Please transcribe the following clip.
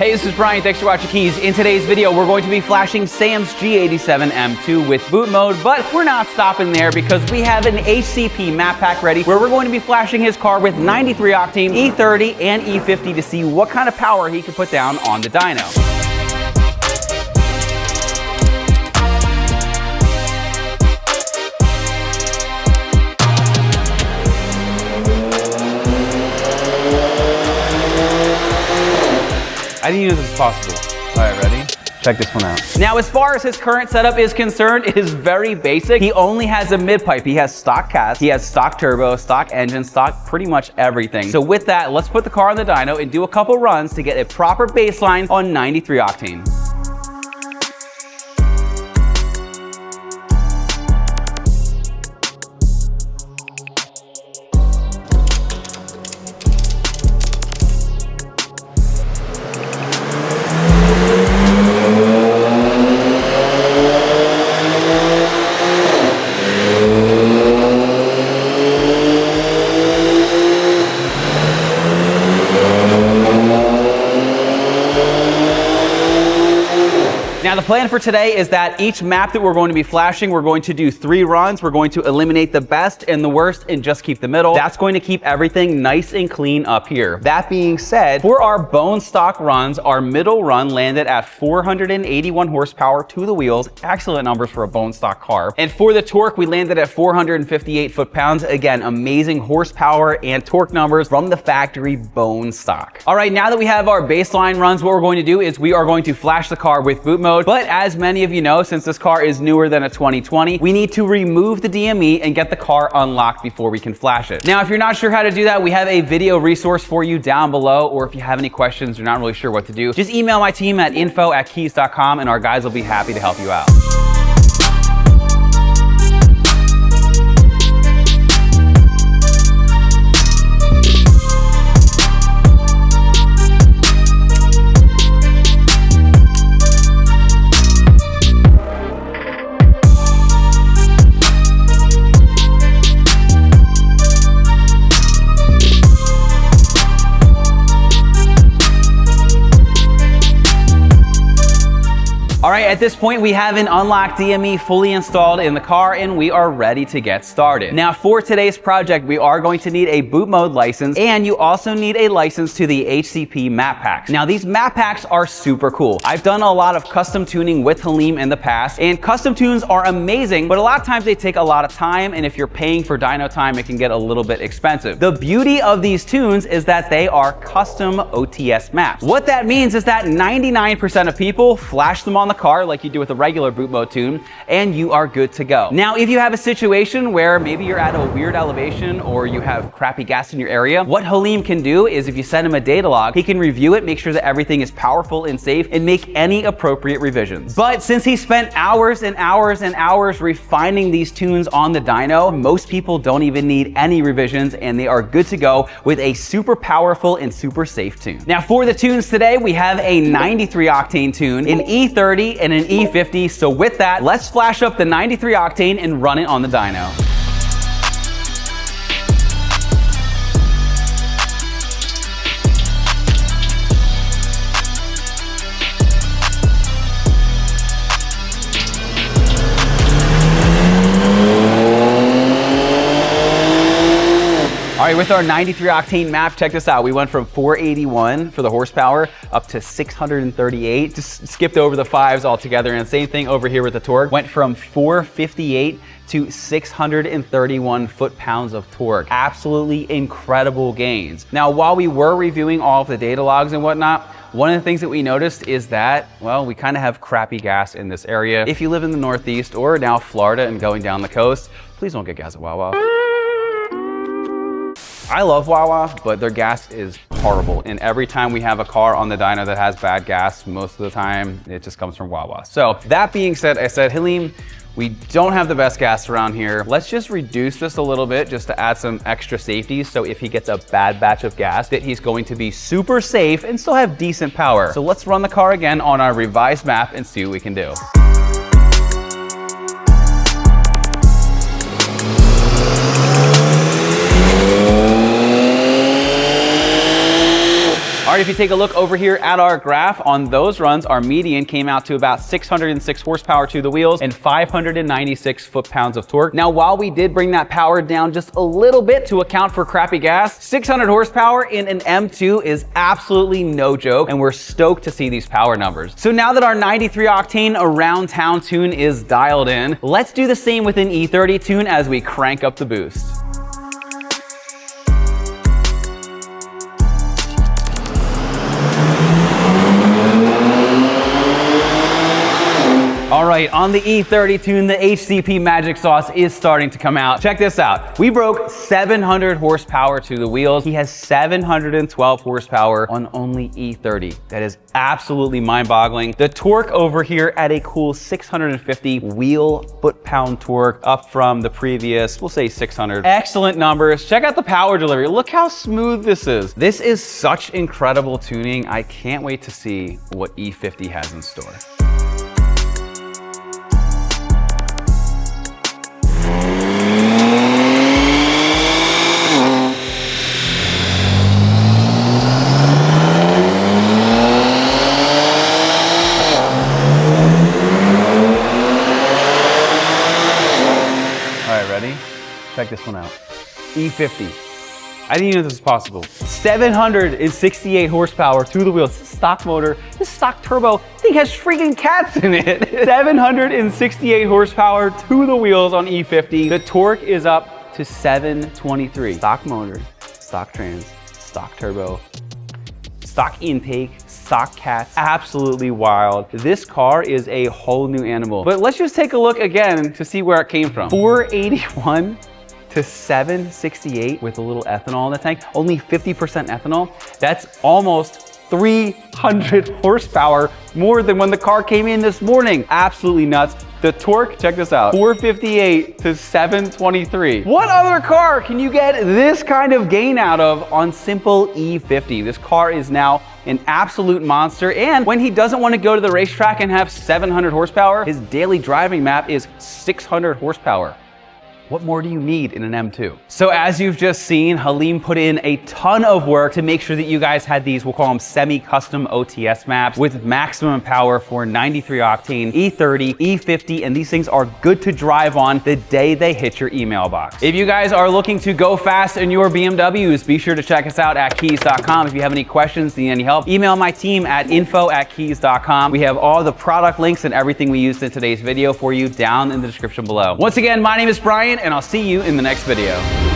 Hey, this is Brian, thanks for watching Kies. In today's video, we're going to be flashing Sam's G87 M2 with boot mode, but we're not stopping there because we have an HCP map pack ready where we're going to be flashing his car with 93 octane, E30, and E50 to see what kind of power he can put down on the dyno. I didn't know this was possible. All right, ready? Check this one out. Now, as far as his current setup is concerned, it is very basic. He only has a mid-pipe. He has stock cast, he has stock turbo, stock engine, stock pretty much everything. So with that, let's put the car on the dyno and do a couple runs to get a proper baseline on 93 octane. Now, the plan for today is that each map that we're going to be flashing, we're going to do 3 runs. We're going to eliminate the best and the worst and just keep the middle. That's going to keep everything nice and clean up here. That being said, for our bone stock runs, our middle run landed at 481 horsepower to the wheels. Excellent numbers for a bone stock car. And for the torque, we landed at 458 foot-pounds. Again, amazing horsepower and torque numbers from the factory bone stock. All right, now that we have our baseline runs, what we're going to do is we are going to flash the car with boot mode. But as many of you know, since this car is newer than a 2020, we need to remove the DME and get the car unlocked before we can flash it. Now, if you're not sure how to do that, we have a video resource for you down below, or if you have any questions, you're not really sure what to do, just email my team at info@kies.com and our guys will be happy to help you out. All right, at this point, we have an unlocked DME fully installed in the car and we are ready to get started. Now, for today's project, we are going to need a boot mode license and you also need a license to the HCP map packs. Now, these map packs are super cool. I've done a lot of custom tuning with Halim in the past and custom tunes are amazing, but a lot of times they take a lot of time and if you're paying for dyno time, it can get a little bit expensive. The beauty of these tunes is that they are custom OTS maps. What that means is that 99% of people flash them on the car like you do with a regular boot mode tune and you are good to go. Now, if you have a situation where maybe you're at a weird elevation or you have crappy gas in your area, what Halim can do is if you send him a data log, he can review it, make sure that everything is powerful and safe and make any appropriate revisions. But since he spent hours and hours and hours refining these tunes on the dyno, most people don't even need any revisions and they are good to go with a super powerful and super safe tune. Now, for the tunes today, we have a 93 octane tune, an E30 and an E50. So with that, let's flash up the 93 octane and run it on the dyno. All right, with our 93 octane map, check this out. We went from 481 for the horsepower up to 638. Just skipped over the 5s altogether. And same thing over here with the torque. Went from 458 to 631 foot-pounds of torque. Absolutely incredible gains. Now, while we were reviewing all of the data logs and whatnot, one of the things that we noticed is that, well, we kind of have crappy gas in this area. If you live in the Northeast or now Florida and going down the coast, please don't get gas at Wawa. I love Wawa, but their gas is horrible. And every time we have a car on the dyno that has bad gas, most of the time it just comes from Wawa. So that being said, I said, Halim, we don't have the best gas around here. Let's just reduce this a little bit just to add some extra safety. So if he gets a bad batch of gas, that he's going to be super safe and still have decent power. So let's run the car again on our revised map and see what we can do. All right, if you take a look over here at our graph on those runs, our median came out to about 606 horsepower to the wheels and 596 foot-pounds of torque. Now, while we did bring that power down just a little bit to account for crappy gas, 600 horsepower in an M2 is absolutely no joke, and we're stoked to see these power numbers. So now that our 93 octane around town tune is dialed in, let's do the same with an E30 tune as we crank up the boost. All right, on the E30 tune, the HCP magic sauce is starting to come out. Check this out. We broke 700 horsepower to the wheels. He has 712 horsepower on only E30. That is absolutely mind-boggling. The torque over here at a cool 650 wheel foot-pound torque, up from the previous, we'll say 600. Excellent numbers. Check out the power delivery. Look how smooth this is. This is such incredible tuning. I can't wait to see what E50 has in store. Check this one out. E50. I didn't even know this was possible. 768 horsepower to the wheels. This is stock motor. This is stock turbo. This thing has freaking cats in it. 768 horsepower to the wheels on E50. The torque is up to 723. Stock motor, stock trans, stock turbo, stock intake, stock cats. Absolutely wild. This car is a whole new animal. But let's just take a look again to see where it came from. 481 to 768 with a little ethanol in the tank, only 50% ethanol. That's almost 300 horsepower more than when the car came in this morning. Absolutely nuts. The torque, check this out, 458 to 723. What other car can you get this kind of gain out of on simple E50? This car is now an absolute monster, and when he doesn't want to go to the racetrack and have 700 horsepower, his daily driving map is 600 horsepower. What more do you need in an M2? So as you've just seen, Halim put in a ton of work to make sure that you guys had these, we'll call them semi-custom OTS maps with maximum power for 93 octane, E30, E50, and these things are good to drive on the day they hit your email box. If you guys are looking to go fast in your BMWs, be sure to check us out at Kies.com. If you have any questions, need any help, email my team at info@Kies.com. We have all the product links and everything we used in today's video for you down in the description below. Once again, my name is Brian, and I'll see you in the next video.